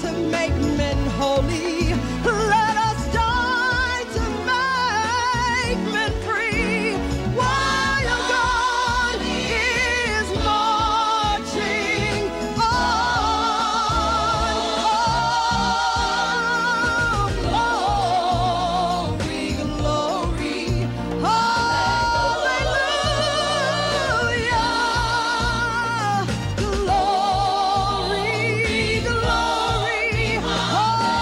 to make men holy. Let us die to make men free. While God is marching on. Oh, glory, glory, hallelujah. Glory, glory, hallelujah.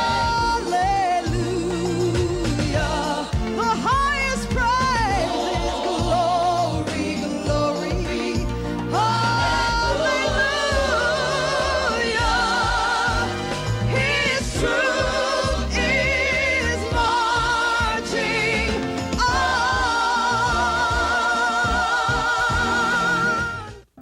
The highest praise is glory, glory, hallelujah. His truth is marching on.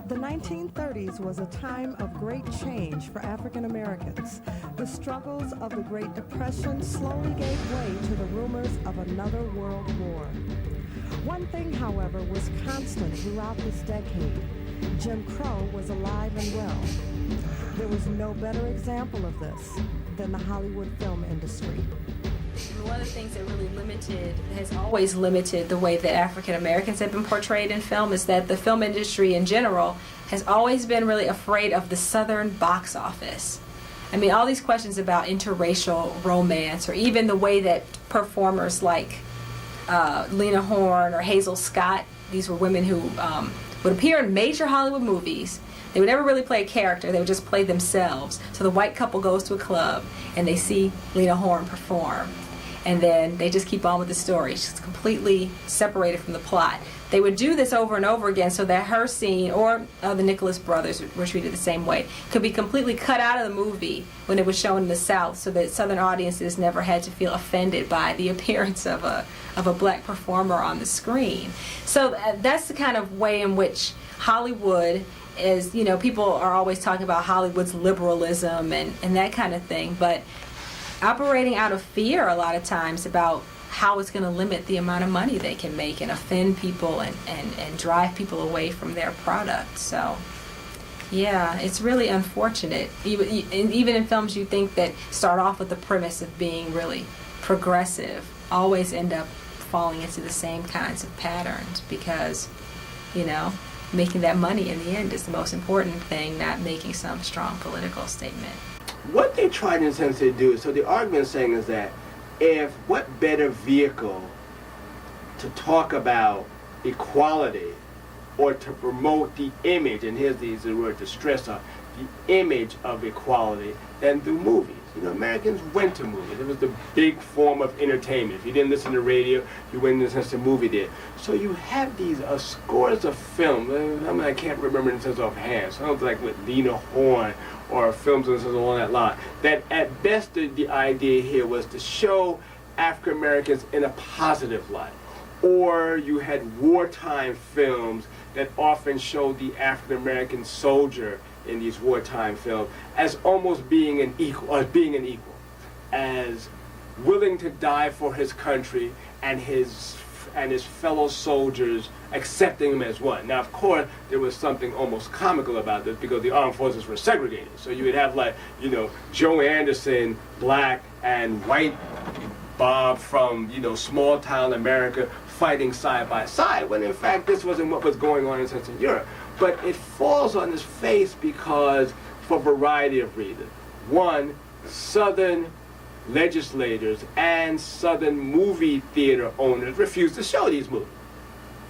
The 1930s was a time of great change for African Americans. The struggles of the Great Depression slowly gave way to the rumors of another world war. One thing, however, was constant throughout this decade. Jim Crow was alive and well. There was no better example of this than the Hollywood film industry. One of the things that really has always limited the way that African Americans have been portrayed in film is that the film industry in general has always been really afraid of the Southern box office. I mean, all these questions about interracial romance, or even the way that performers like Lena Horne or Hazel Scott, these were women who would appear in major Hollywood movies. They would never really play a character, they would just play themselves. So the white couple goes to a club and they see Lena Horne perform. And then they just keep on with the story. She's completely separated from the plot. They would do this over and over again so that her scene, or the Nicholas brothers were treated the same way, could be completely cut out of the movie when it was shown in the South, so that Southern audiences never had to feel offended by the appearance of a black performer on the screen. So that's the kind of way in which Hollywood is, you know, people are always talking about Hollywood's liberalism and that kind of thing, but operating out of fear a lot of times about how it's going to limit the amount of money they can make and offend people and drive people away from their product. So yeah, it's really unfortunate. Even in films you think that start off with the premise of being really progressive always end up falling into the same kinds of patterns, because, you know, making that money in the end is the most important thing, not making some strong political statement. What they tried in a sense to do, so the argument saying is that what better vehicle to talk about equality or to promote the image, and here's the word to stress on, the image of equality, than through movies. You know, Americans went to movies. It was the big form of entertainment. If you didn't listen to radio, you went and listened to movie there. So you have these scores of films. I mean, I can't remember in terms offhand. Something like with Lena Horne or films along that line. That at best the idea here was to show African Americans in a positive light. Or you had wartime films that often showed the African American soldier in these wartime films as almost being an equal, as willing to die for his country and his fellow soldiers accepting him as one. Now, of course, there was something almost comical about this because the armed forces were segregated. So you would have, like, you know, Joe Anderson, black, and white Bob from, you know, small town America fighting side by side, when in fact this wasn't what was going on in Central Europe. But it falls on its face because, for a variety of reasons. One, Southern legislators and Southern movie theater owners refused to show these movies.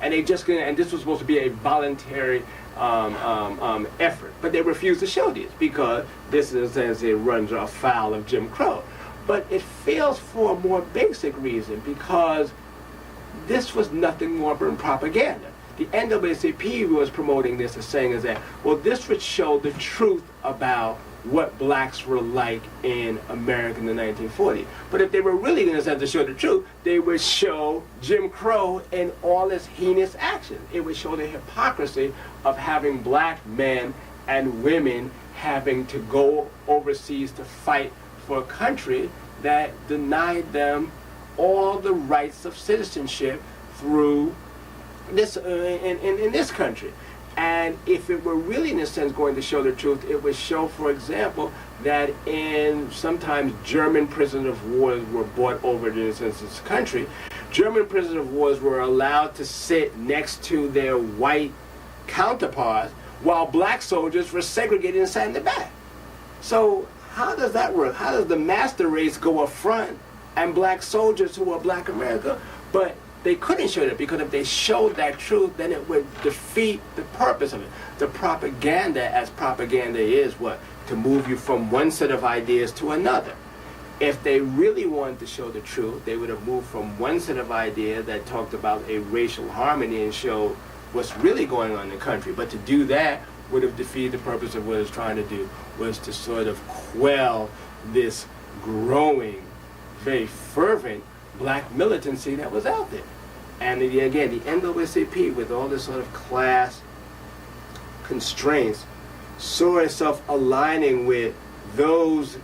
And they just and this was supposed to be a voluntary effort, but they refused to show these because this, in a sense, it runs afoul of Jim Crow. But it fails for a more basic reason, because this was nothing more than propaganda. The NAACP was promoting this as saying is that, well, this would show the truth about what blacks were like in America in the 1940s. But if they were really going to show the truth, they would show Jim Crow in all its heinous actions. It would show the hypocrisy of having black men and women having to go overseas to fight for a country that denied them all the rights of citizenship through this in this country. And if it were really, in a sense, going to show the truth, it would show, for example, that in sometimes German prisoners of war were brought over to this country. German prisoners of war were allowed to sit next to their white counterparts while black soldiers were segregated inside in the back. So how does that work? How does the master race go up front and black soldiers who are black America? But they couldn't show that, because if they showed that truth, then it would defeat the purpose of it. The propaganda, as propaganda is, what? To move you from one set of ideas to another. If they really wanted to show the truth, they would have moved from one set of ideas that talked about a racial harmony and show what's really going on in the country. But to do that would have defeated the purpose of what it's trying to do, was to sort of quell this growing, very fervent black militancy that was out there. And again, the NAACP, with all this sort of class constraints, saw itself aligning with those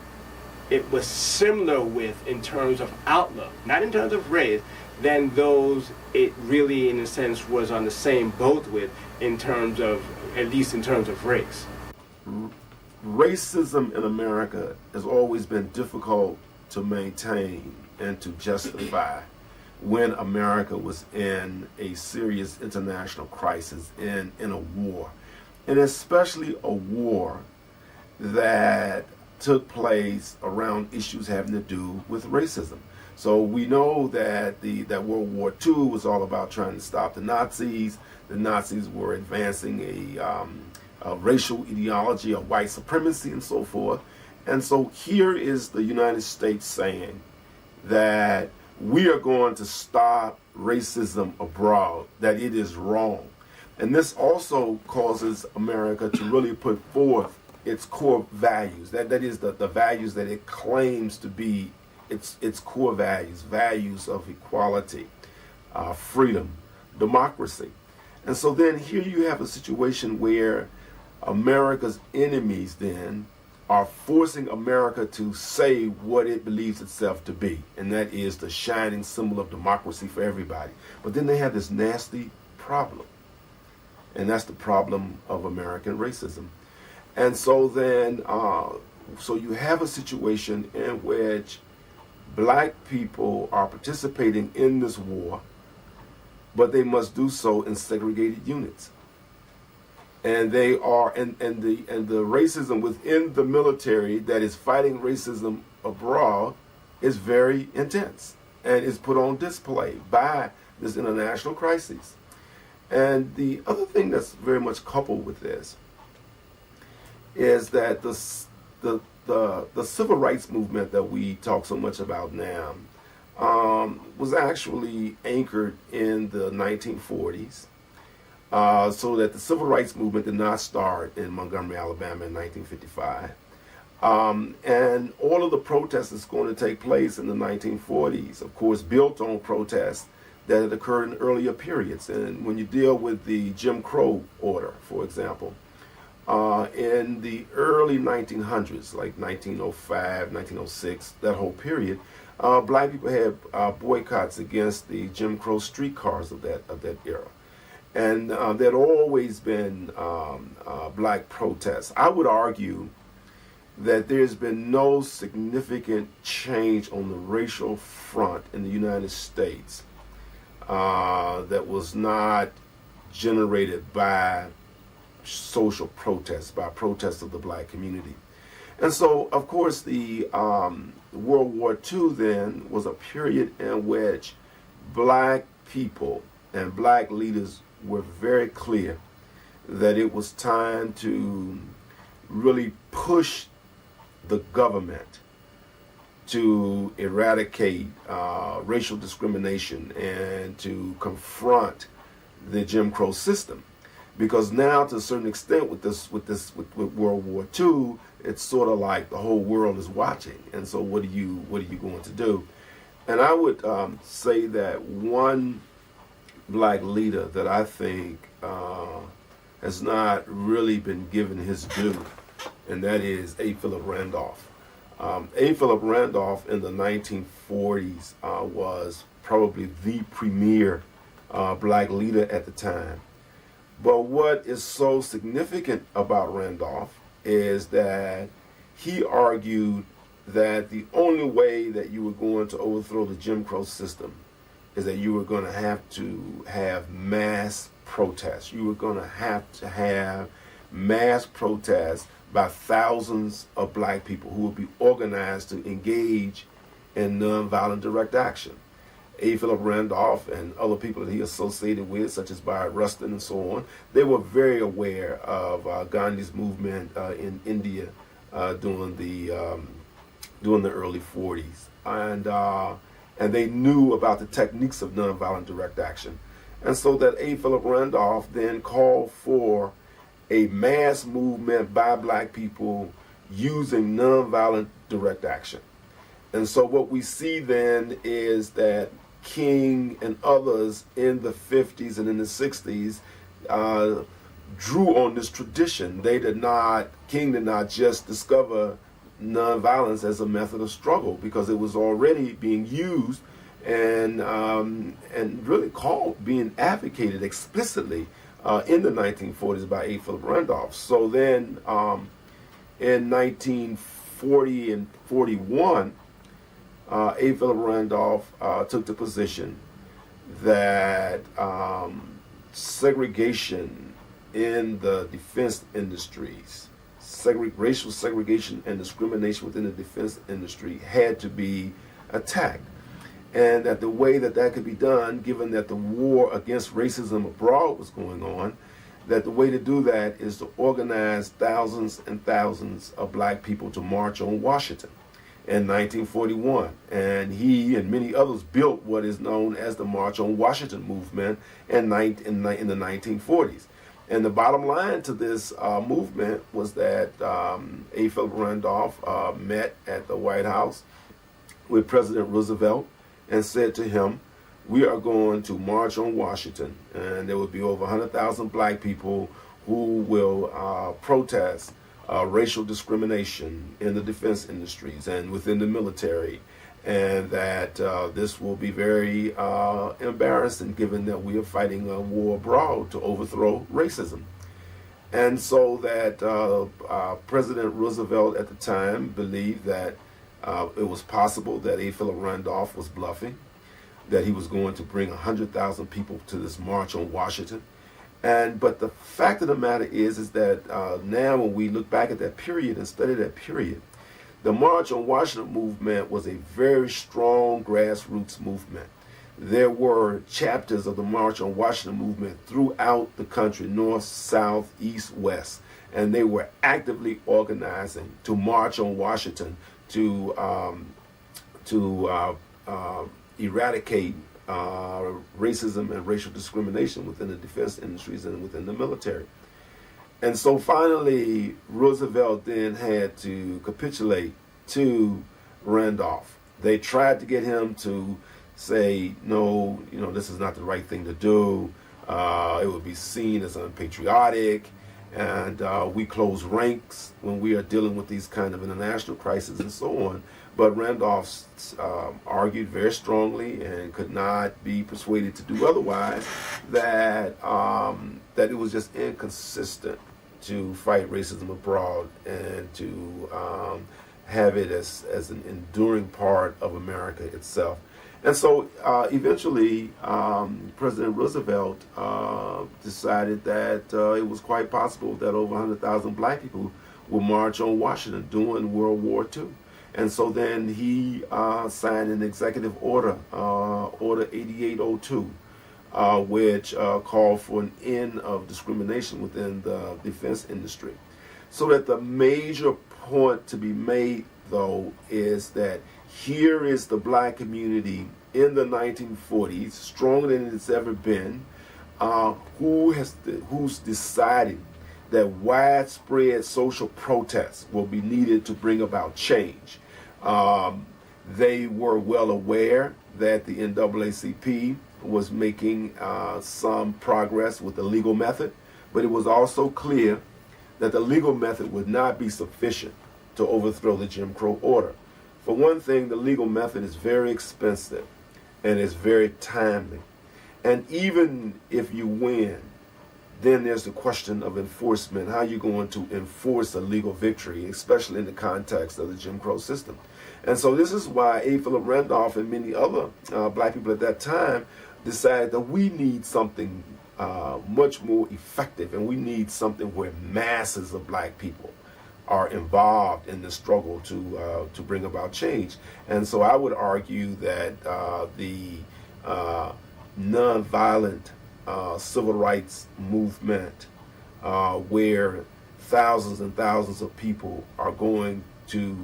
it was similar with in terms of outlook, not in terms of race, than those it really, in a sense, was on the same boat with in terms of, at least in terms of race. Racism in America has always been difficult to maintain and to justify when America was in a serious international crisis, in a war, and especially a war that took place around issues having to do with racism. So we know that that World War II was all about trying to stop the Nazis. The Nazis were advancing a racial ideology of white supremacy and so forth. And so here is the United States saying that we are going to stop racism abroad, that it is wrong. And this also causes America to really put forth its core values. That is the values that it claims to be its core values, values of equality, freedom, democracy. And so then here you have a situation where America's enemies then are forcing America to say what it believes itself to be, and that is the shining symbol of democracy for everybody. But then they have this nasty problem, and that's the problem of American racism. And so then, so you have a situation in which black people are participating in this war, but they must do so in segregated units. And they are, and the racism within the military that is fighting racism abroad is very intense and is put on display by this international crisis. And the other thing that's very much coupled with this is that the civil rights movement that we talk so much about now was actually anchored in the 1940s. So that the civil rights movement did not start in Montgomery, Alabama in 1955. And all of the protests that's going to take place in the 1940s, of course, built on protests that had occurred in earlier periods. And when you deal with the Jim Crow order, for example, in the early 1900s, like 1905, 1906, that whole period, black people had boycotts against the Jim Crow streetcars of that era. And there had always been black protests. I would argue that there's been no significant change on the racial front in the United States that was not generated by social protests, by protests of the black community. And so, of course, the World War II then was a period in which black people and black leaders were very clear that it was time to really push the government to eradicate racial discrimination and to confront the Jim Crow system. Because now, to a certain extent, with World War II, it's sort of like the whole world is watching. And so, what are you going to do? And I would say that one black leader that I think has not really been given his due, and that is A. Philip Randolph. A. Philip Randolph in the 1940s was probably the premier black leader at the time. But what is so significant about Randolph is that he argued that the only way that you were going to overthrow the Jim Crow system is that you were going to have mass protests. You were going to have mass protests by thousands of black people who would be organized to engage in nonviolent direct action. A. Philip Randolph and other people that he associated with, such as Bayard Rustin and so on, they were very aware of Gandhi's movement in India during the early 40s, and they knew about the techniques of nonviolent direct action, and so that A. Philip Randolph then called for a mass movement by black people using nonviolent direct action. And so what we see then is that King and others in the 50s and in the 60s drew on this tradition. King did not just discover nonviolence as a method of struggle, because it was already being used and really being advocated explicitly in the 1940s by A. Philip Randolph. So then in 1940 and 41, A. Philip Randolph took the position that segregation in the defense industries, racial segregation and discrimination within the defense industry had to be attacked. And that the way that could be done, given that the war against racism abroad was going on, that the way to do that is to organize thousands and thousands of black people to march on Washington in 1941. And he and many others built what is known as the March on Washington movement in the 1940s. And the bottom line to this movement was that A. Philip Randolph met at the White House with President Roosevelt and said to him, we are going to march on Washington, and there will be over 100,000 black people who will protest racial discrimination in the defense industries and within the military, and that this will be very embarrassing given that we are fighting a war abroad to overthrow racism. And so that President Roosevelt at the time believed that it was possible that A. Philip Randolph was bluffing, that he was going to bring 100,000 people to this march on Washington. But the fact of the matter is that now when we look back at that period and study that period, the March on Washington movement was a very strong grassroots movement. There were chapters of the March on Washington movement throughout the country, north, south, east, west, and they were actively organizing to march on Washington to eradicate racism and racial discrimination within the defense industries and within the military. And so finally, Roosevelt then had to capitulate to Randolph. They tried to get him to say, no, this is not the right thing to do. It would be seen as unpatriotic, and we close ranks when we are dealing with these kind of international crises and so on. But Randolph argued very strongly and could not be persuaded to do otherwise, that it was just inconsistent to fight racism abroad and to have it as an enduring part of America itself. And so eventually President Roosevelt decided that it was quite possible that over 100,000 black people would march on Washington during World War II. And so then he signed an executive order, Order 8802, which called for an end of discrimination within the defense industry. So that the major point to be made, though, is that here is the black community in the 1940s, stronger than it's ever been, who's decided that widespread social protests will be needed to bring about change. They were well aware that the NAACP was making some progress with the legal method, but it was also clear that the legal method would not be sufficient to overthrow the Jim Crow order. For one thing, the legal method is very expensive and it's very timely. And even if you win, then there's the question of enforcement. How are you going to enforce a legal victory, especially in the context of the Jim Crow system? And so this is why A. Philip Randolph and many other black people at that time decided that we need something much more effective, and we need something where masses of black people are involved in the struggle to bring about change. And so I would argue that the nonviolent civil rights movement, where thousands and thousands of people are going to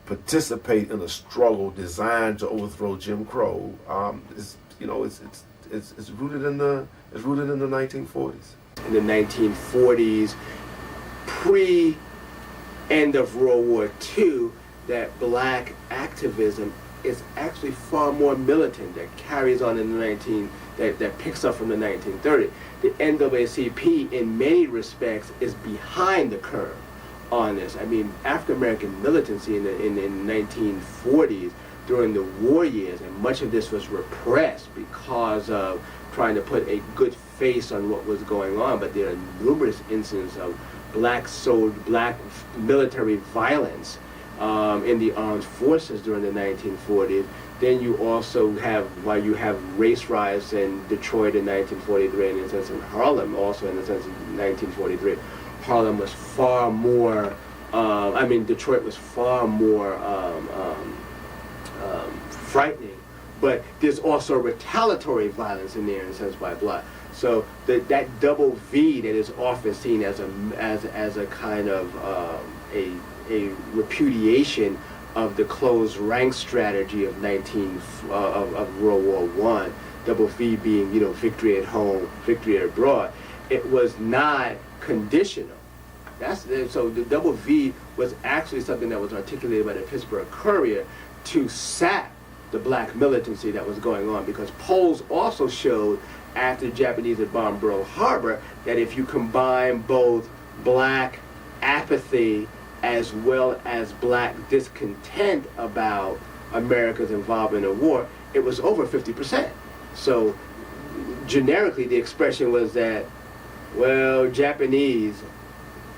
participate in a struggle designed to overthrow Jim Crow, is, you know, it's rooted in the 1940s. In the 1940s, pre-end of World War II, that black activism is actually far more militant, that carries on in the that picks up from the 1930s. The NAACP, in many respects, is behind the curve on this. I mean, African American militancy in the 1940s during the war years, and much of this was repressed because of trying to put a good face on what was going on. But there are numerous instances of black military violence in the armed forces during the 1940s. Then you also have, while you have race riots in Detroit in 1943, and in a sense in Harlem also in the sense of 1943, Harlem was far more, Detroit was far more frightening, but there's also retaliatory violence in there in a sense by black. So that double V that is often seen as a kind of a repudiation of the closed rank strategy of of World War I, double V being, you know, victory at home, victory abroad. It was not conditional. So the double V was actually something that was articulated by the Pittsburgh Courier to sap the black militancy that was going on, because polls also showed after the Japanese had bombed Pearl Harbor that if you combine both black apathy as well as black discontent about America's involvement in the war, it was over 50%. So generically the expression was that, well, Japanese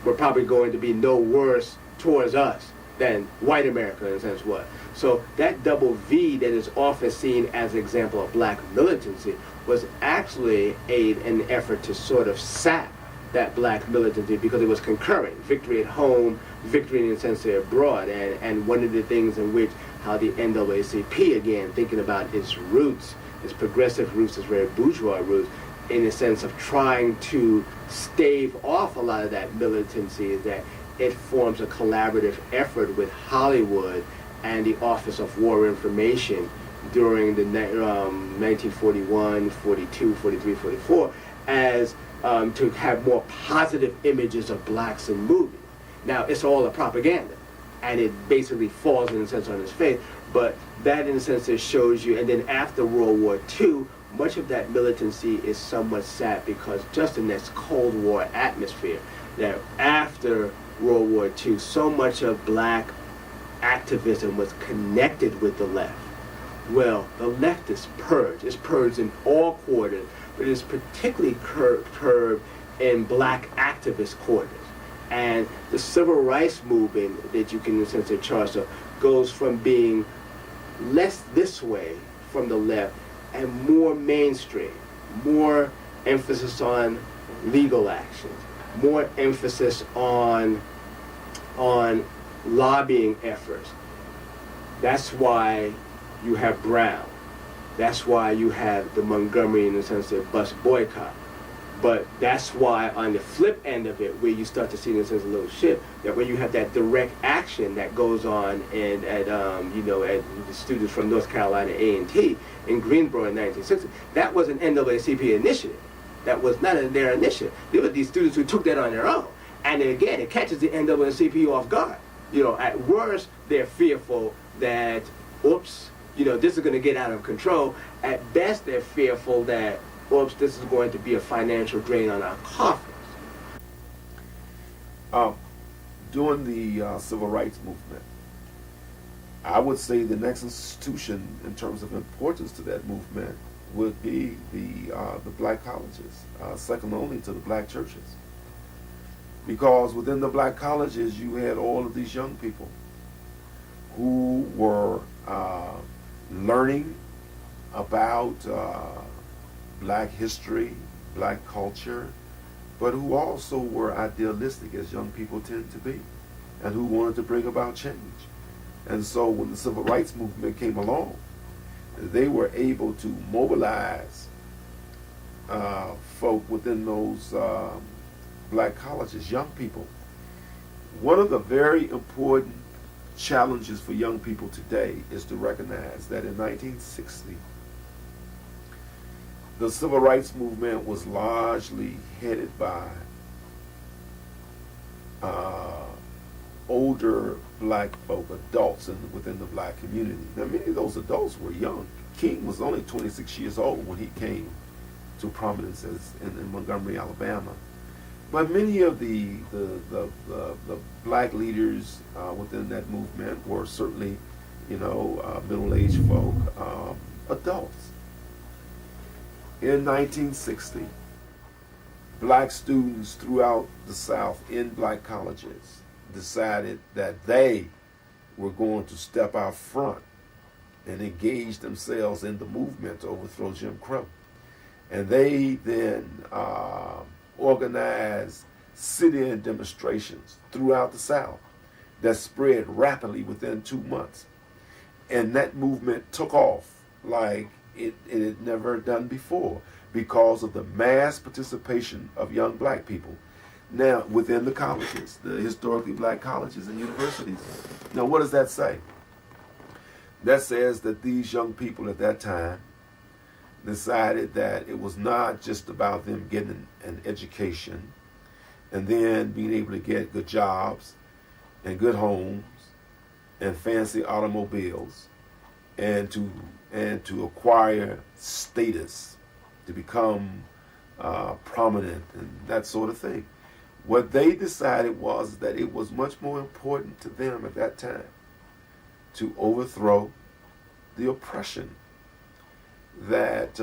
were probably going to be no worse towards us than white America in a sense was. So that double V that is often seen as an example of black militancy was actually an effort to sort of sap that black militancy, because it was concurrent, victory at home, victory in a sense abroad. And one of the things in which how the NAACP, again, thinking about its roots, its progressive roots, its very bourgeois roots, in the sense of trying to stave off a lot of that militancy, is that it forms a collaborative effort with Hollywood and the Office of War Information during the 1941, 42, 43, 44, as to have more positive images of blacks in movies. Now, it's all a propaganda, and it basically falls in a sense on its face, but that in a sense it shows you. And then after World War II, much of that militancy is somewhat sad, because just in this Cold War atmosphere, that after World War II, so much of black activism was connected with the left. Well, the left is purged. It's purged in all quarters, but it's particularly curbed in black activist quarters. And the civil rights movement that you can in a sense charge of goes from being less this way from the left and more mainstream, more emphasis on legal actions, more emphasis on lobbying efforts. That's why you have Brown. That's why you have the Montgomery, in the sense of bus boycott. But that's why on the flip end of it, where you start to see in a sense a little shift, that when you have that direct action that goes on at the students from North Carolina A&T in Greensboro in 1960, that was an NAACP initiative. That was not their initiative. There were these students who took that on their own. And again, it catches the NAACP off guard. You know, at worst, they're fearful that, oops, this is going to get out of control. At best, they're fearful that, oops, this is going to be a financial drain on our coffers. During the civil rights movement, I would say the next institution in terms of importance to that movement would be the black colleges, second only to the black churches. Because within the black colleges, you had all of these young people who were learning about black history, black culture, but who also were idealistic, as young people tend to be, and who wanted to bring about change. And so when the civil rights movement came along, they were able to mobilize folk within those black colleges, young people. One of the very important challenges for young people today is to recognize that in 1960, the civil rights movement was largely headed by older black folk, adults within the black community. Now, many of those adults were young. King was only 26 years old when he came to prominence in Montgomery, Alabama. But many of the black leaders within that movement were certainly, middle-aged folk, adults. In 1960, black students throughout the South in black colleges decided that they were going to step out front and engage themselves in the movement to overthrow Jim Crow. And they then organized sit-in demonstrations throughout the South that spread rapidly within 2 months. And that movement took off like it had never done before because of the mass participation of young black people. Now, within the colleges, the historically black colleges and universities. Now, what does that say? That says that these young people at that time decided that it was not just about them getting an education and then being able to get good jobs and good homes and fancy automobiles and to acquire status, to become prominent and that sort of thing. What they decided was that it was much more important to them at that time to overthrow the oppression that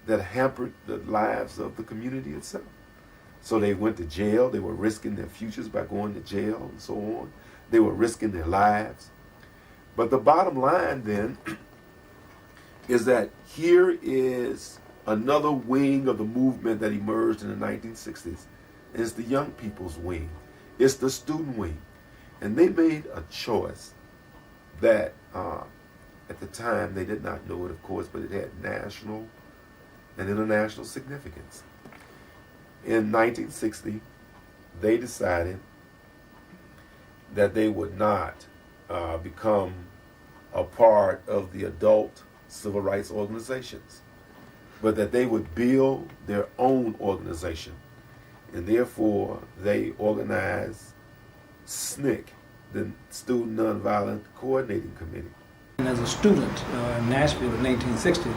hampered the lives of the community itself. So they went to jail. They were risking their futures by going to jail and so on. They were risking their lives. But the bottom line then is that here is another wing of the movement that emerged in the 1960s. It's the young people's wing. It's the student wing. And they made a choice that at the time they did not know it, of course, but it had national and international significance. In 1960, they decided that they would not become a part of the adult civil rights organizations, but that they would build their own organization. And therefore, they organized SNCC, the Student Nonviolent Coordinating Committee. And as a student in Nashville in 1860,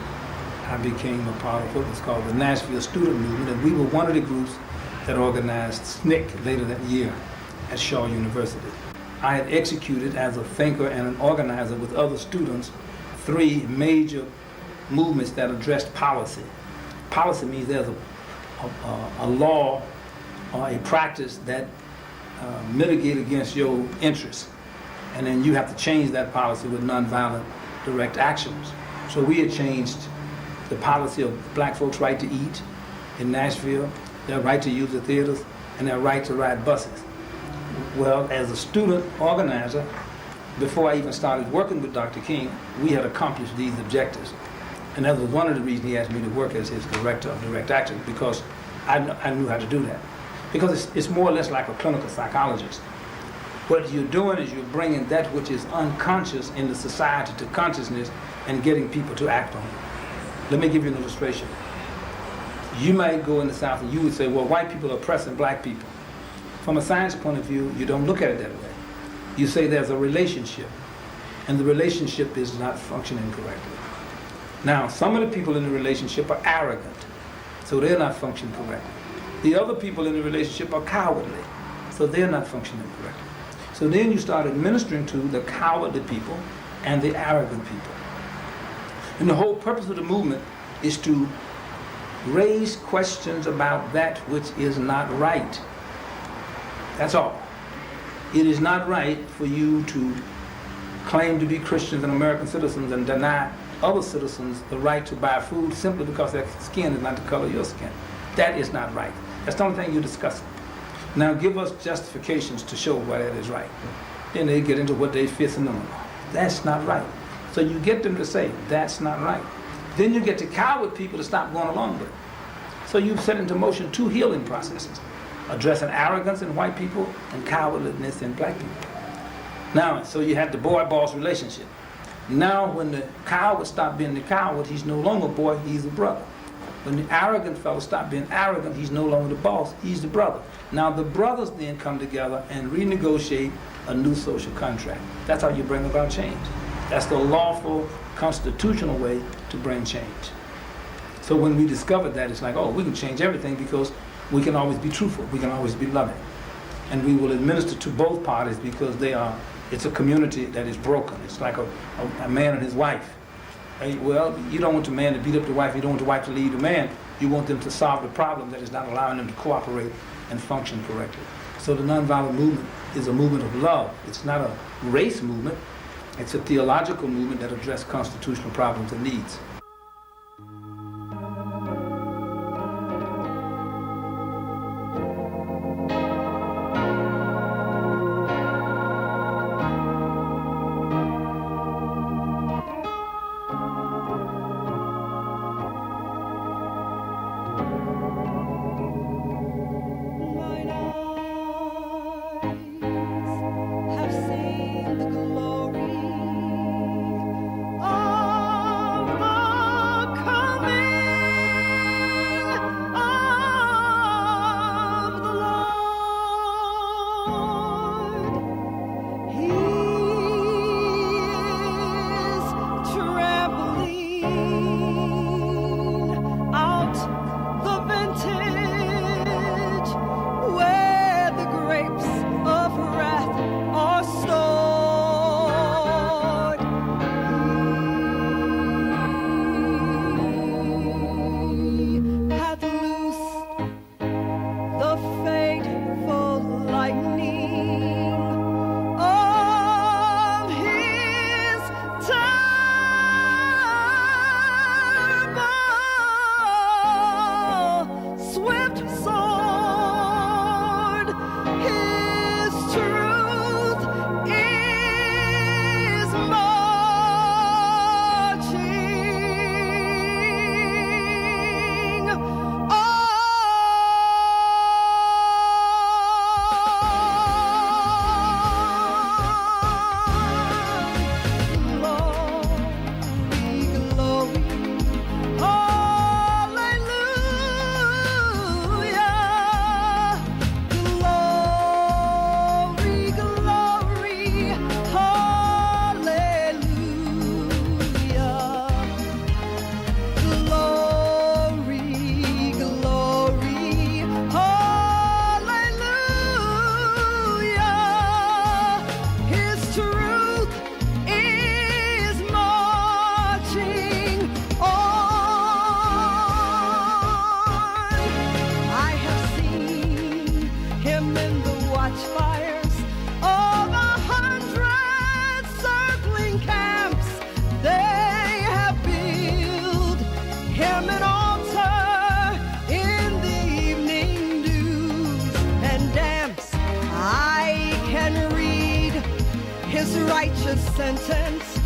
I became a part of what was called the Nashville Student Movement, and we were one of the groups that organized SNCC later that year at Shaw University. I had executed as a thinker and an organizer with other students 3 major movements that addressed policy. Policy means there's a law or a practice that mitigate against your interests, and then you have to change that policy with nonviolent direct actions. So we had changed the policy of black folks' right to eat in Nashville, their right to use the theaters, and their right to ride buses. Well, as a student organizer, before I even started working with Dr. King, we had accomplished these objectives. And that was one of the reasons he asked me to work as his director of direct action, because I knew how to do that. Because it's more or less like a clinical psychologist. What you're doing is you're bringing that which is unconscious in the society to consciousness and getting people to act on it. Let me give you an illustration. You might go in the South and you would say, well, white people are oppressing black people. From a science point of view, you don't look at it that way. You say there's a relationship, and the relationship is not functioning correctly. Now, some of the people in the relationship are arrogant, so they're not functioning correctly. The other people in the relationship are cowardly, so they're not functioning correctly. So then you start administering to the cowardly people and the arrogant people. And the whole purpose of the movement is to raise questions about that which is not right. That's all. It is not right for you to claim to be Christians and American citizens and deny other citizens the right to buy food simply because their skin is not the color of your skin. That is not right. That's the only thing you're discussing. Now give us justifications to show why that is right. Then they get into what they fifth in the law. That's not right. So you get them to say, that's not right. Then you get to coward people to stop going along with it. So you've set into motion two healing processes, addressing arrogance in white people and cowardliness in black people. Now, so you have the boy-boss relationship. Now when the coward stops being the coward, he's no longer boy, he's a brother. When the arrogant fellow stops being arrogant, he's no longer the boss, he's the brother. Now the brothers then come together and renegotiate a new social contract. That's how you bring about change. That's the lawful, constitutional way to bring change. So when we discovered that, it's like, oh, we can change everything because we can always be truthful, we can always be loving. And we will administer to both parties because it's a community that is broken. It's like a man and his wife. Well, you don't want the man to beat up the wife, you don't want the wife to leave the man, you want them to solve the problem that is not allowing them to cooperate and function correctly. So the nonviolent movement is a movement of love. It's not a race movement, it's a theological movement that addresses constitutional problems and needs. Righteous sentence